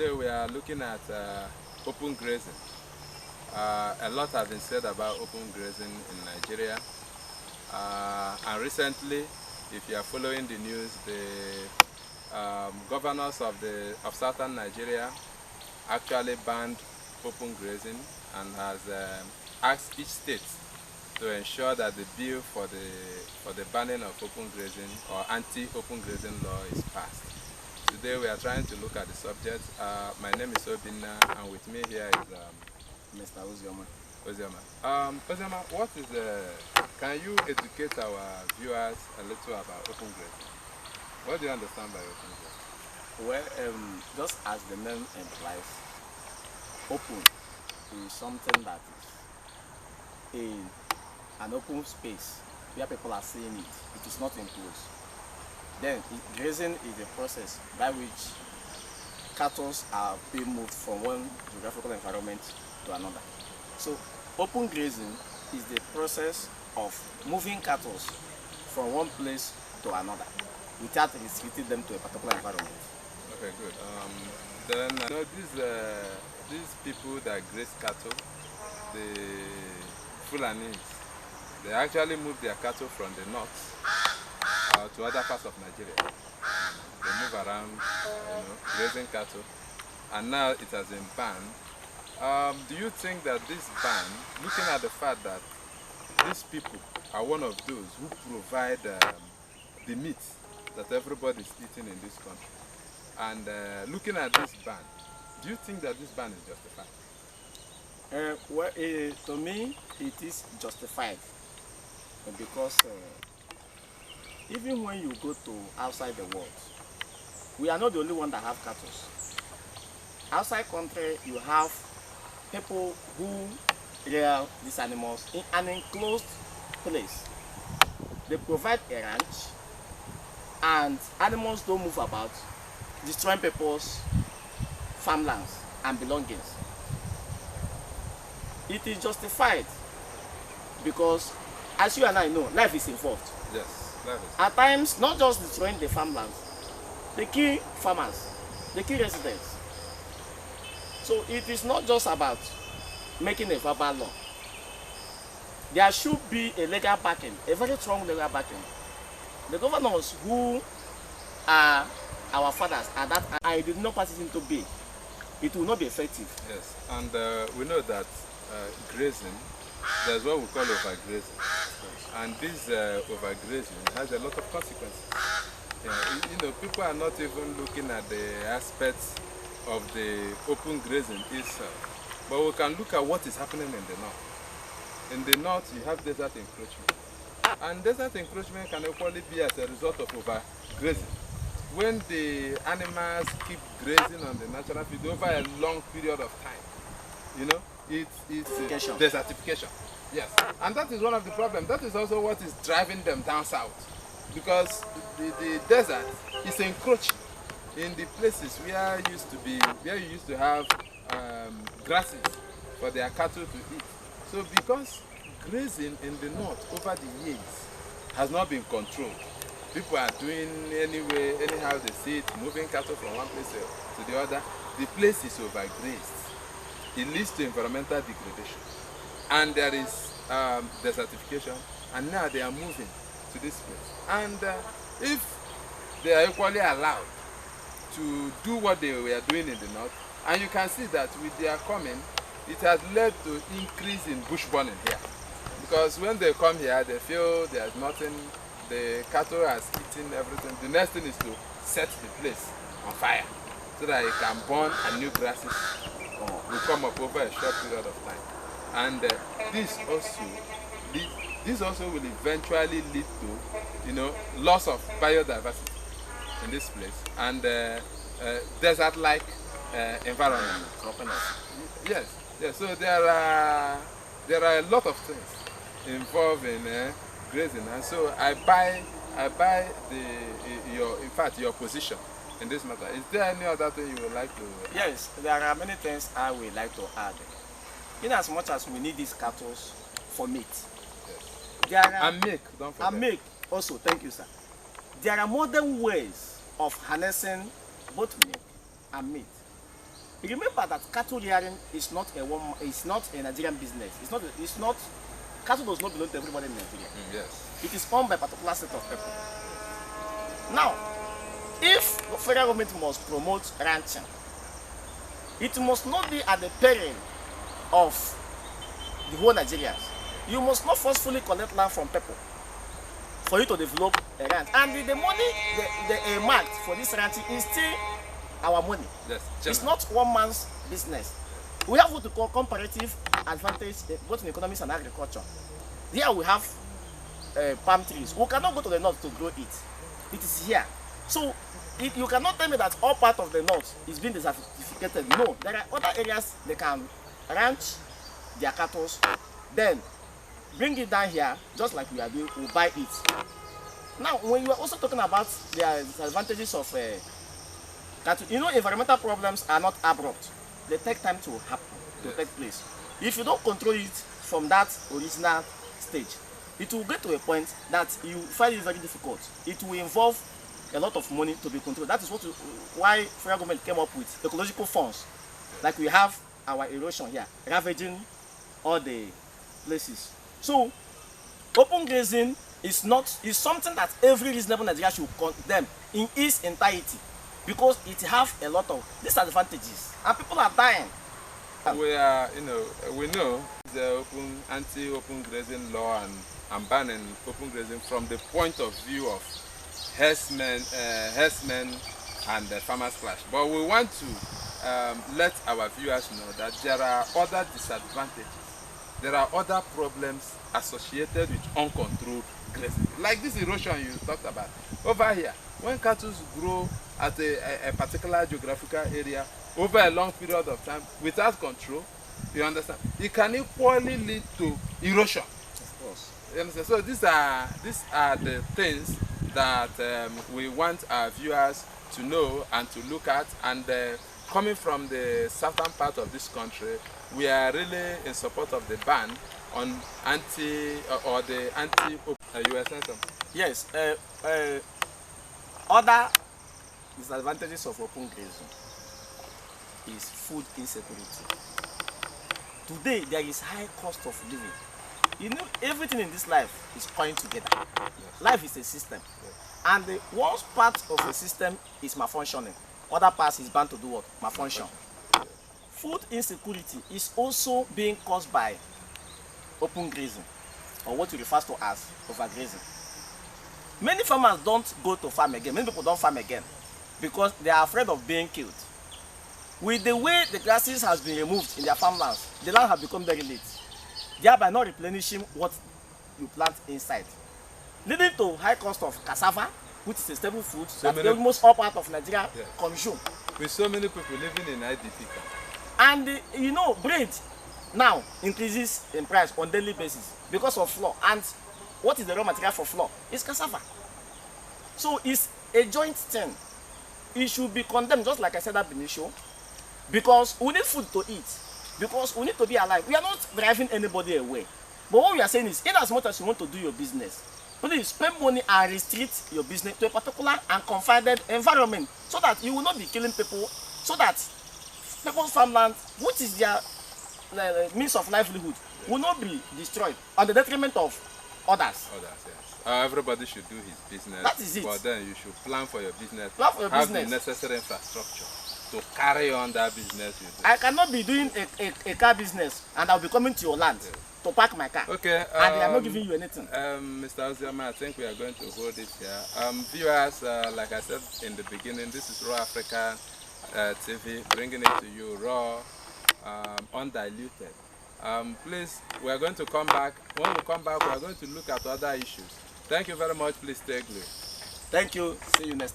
Today we are looking at open grazing. A lot has been said about open grazing in Nigeria, and recently, if you are following the news, the governors of southern Nigeria actually banned open grazing and has asked each state to ensure that the bill for the banning of open grazing or anti-open grazing law is passed. Today we are trying to look at the subject. My name is Obinna, and with me here is Mr. Ozioma. Ozioma, what is can you educate our viewers a little about open grazing? What do you understand by open grazing? Well, just as the name implies, open is something that is in an open space where people are seeing it. It is not enclosed. Then grazing is the process by which cattle are being moved from one geographical environment to another. So open grazing is the process of moving cattle from one place to another without restricting them to a particular environment. Okay, good. Then these people that graze cattle, the Fulanis, they actually move their cattle from the north to other parts of Nigeria. They move around, grazing cattle, and now it has been banned. Do you think that this ban, looking at the fact that these people are one of those who provide the meat that everybody is eating in this country, and looking at this ban, do you think that this ban is justified? Well, to me, it is justified because even when you go to outside the world, we are not the only one that have cattle. Outside country, you have people who rear these animals in an enclosed place. They provide a ranch, and animals don't move about, destroying people's farmlands and belongings. It is justified because, as you and I know, life is involved. Yes. At times, not just destroying the farmlands, they kill farmers, they kill residents. So it is not just about making a verbal law. There should be a legal backing, a very strong legal backing. The governors who are our fathers at that time, I did not pass it into being, it will not be effective. Yes, and we know that grazing, there's what we call overgrazing. And this overgrazing has a lot of consequences. People are not even looking at the aspects of the open grazing itself. But we can look at what is happening in the north. In the north, you have desert encroachment. And desert encroachment can equally be as a result of overgrazing. When the animals keep grazing on the natural field over a long period of time, it's desertification. Yes, and that is one of the problems. That is also what is driving them down south, because the desert is encroaching in the places where you used to have grasses for their cattle to eat. So because grazing in the north over the years has not been controlled, people are doing anyhow they see it, moving cattle from one place to the other. The place is overgrazed. It leads to environmental degradation. And there is desertification, and now they are moving to this place. And if they are equally allowed to do what they were doing in the north, and you can see that with their coming, it has led to increase in bush burning here. Because when they come here, they feel there's nothing, the cattle has eaten everything. The next thing is to set the place on fire so that it can burn and new grasses will come up over a short period of time. And this also will eventually lead to loss of biodiversity in this place and desert-like environment. Yes. So there are a lot of things involved in grazing, and so I buy your position in this matter. Is there any other thing you would like to add? Yes, there are many things I would like to add. In as much as we need these cattle for meat, and milk, don't forget. And milk also, thank you, sir. There are modern ways of harnessing both milk and meat. Remember that cattle rearing is not a Nigerian business. It's not cattle does not belong to everybody in Nigeria. Yes. It is owned by a particular set of people. Now, if the federal government must promote ranching, it must not be at the peril of the whole Nigerians. You must not forcefully collect land from people for you to develop a ranch. And the money they earmarked for this ranching is still our money. Yes, it's not one man's business. We have what we call comparative advantage both in economics and agriculture. Here we have palm trees. We cannot go to the north to grow it. It is here. So you cannot tell me that all part of the north is being desertificated. No, there are other areas they can ranch their cattle, then bring it down here, just like we are doing, we buy it. Now, when you are also talking about the disadvantages of cattle, you know, environmental problems are not abrupt. They take time to happen, to take place. If you don't control it from that original stage, it will get to a point that you find it very difficult. It will involve a lot of money to be controlled. That is why federal government came up with ecological funds. Like we have our erosion here, ravaging all the places. So, open grazing is something that every reasonable Nigerian should condemn in its entirety, because it has a lot of disadvantages and people are dying. We know the anti-open grazing law and banning open grazing from the point of view of herdsmen and the farmers clash. But we want to let our viewers know that there are other disadvantages. There are other problems associated with uncontrolled grazing, like this erosion you talked about. Over here, when cattle grow at a particular geographical area over a long period of time without control, you understand, it can equally lead to erosion. Of course. You understand? So these are the things that we want our viewers to know and to look at. And coming from the southern part of this country, we are really in support of the ban on anti-open. You were saying something? Yes. Other disadvantages of open grazing is food insecurity. Today there is high cost of living. You know, everything in this life is coming together. Yes. Life is a system. Yes. And the worst part of the system is malfunctioning. Other parts is bound to do what? Malfunction. Yes. Food insecurity is also being caused by open grazing, or what we refer to as overgrazing. Many farmers don't go to farm again. Many people don't farm again because they are afraid of being killed. With the way the grasses has been removed in their farmlands, the land has become very late, thereby not replenishing what you plant inside, leading to high cost of cassava, which is a staple food that almost all part of Nigeria consume. With so many people living in IDP camp. And you know, bread now increases in price on daily basis because of flour. And what is the raw material for flour? It's cassava. So it's a joint thing. It should be condemned, just like I said at initial, because we need food to eat, because we need to be alive. We are not driving anybody away. But what we are saying is, in as much as you want to do your business, please spend money and restrict your business to a particular and confined environment, so that you will not be killing people, so that people's farmland, which is their means of livelihood, will not be destroyed on the detriment of others. Everybody should do his business. That is it. But then you should plan for your business. Plan for your have business. The necessary infrastructure to carry on that business you do. I cannot be doing a car business and I'll be coming to your land to park my car. Okay. And I'm not giving you anything. Mr. Ozioma, I think we are going to hold it here. Viewers, like I said in the beginning, this is Raw Africa TV, bringing it to you raw, undiluted. Please, we are going to come back. When we come back, we are going to look at other issues. Thank you very much. Please stay glued. Thank you. See you next time.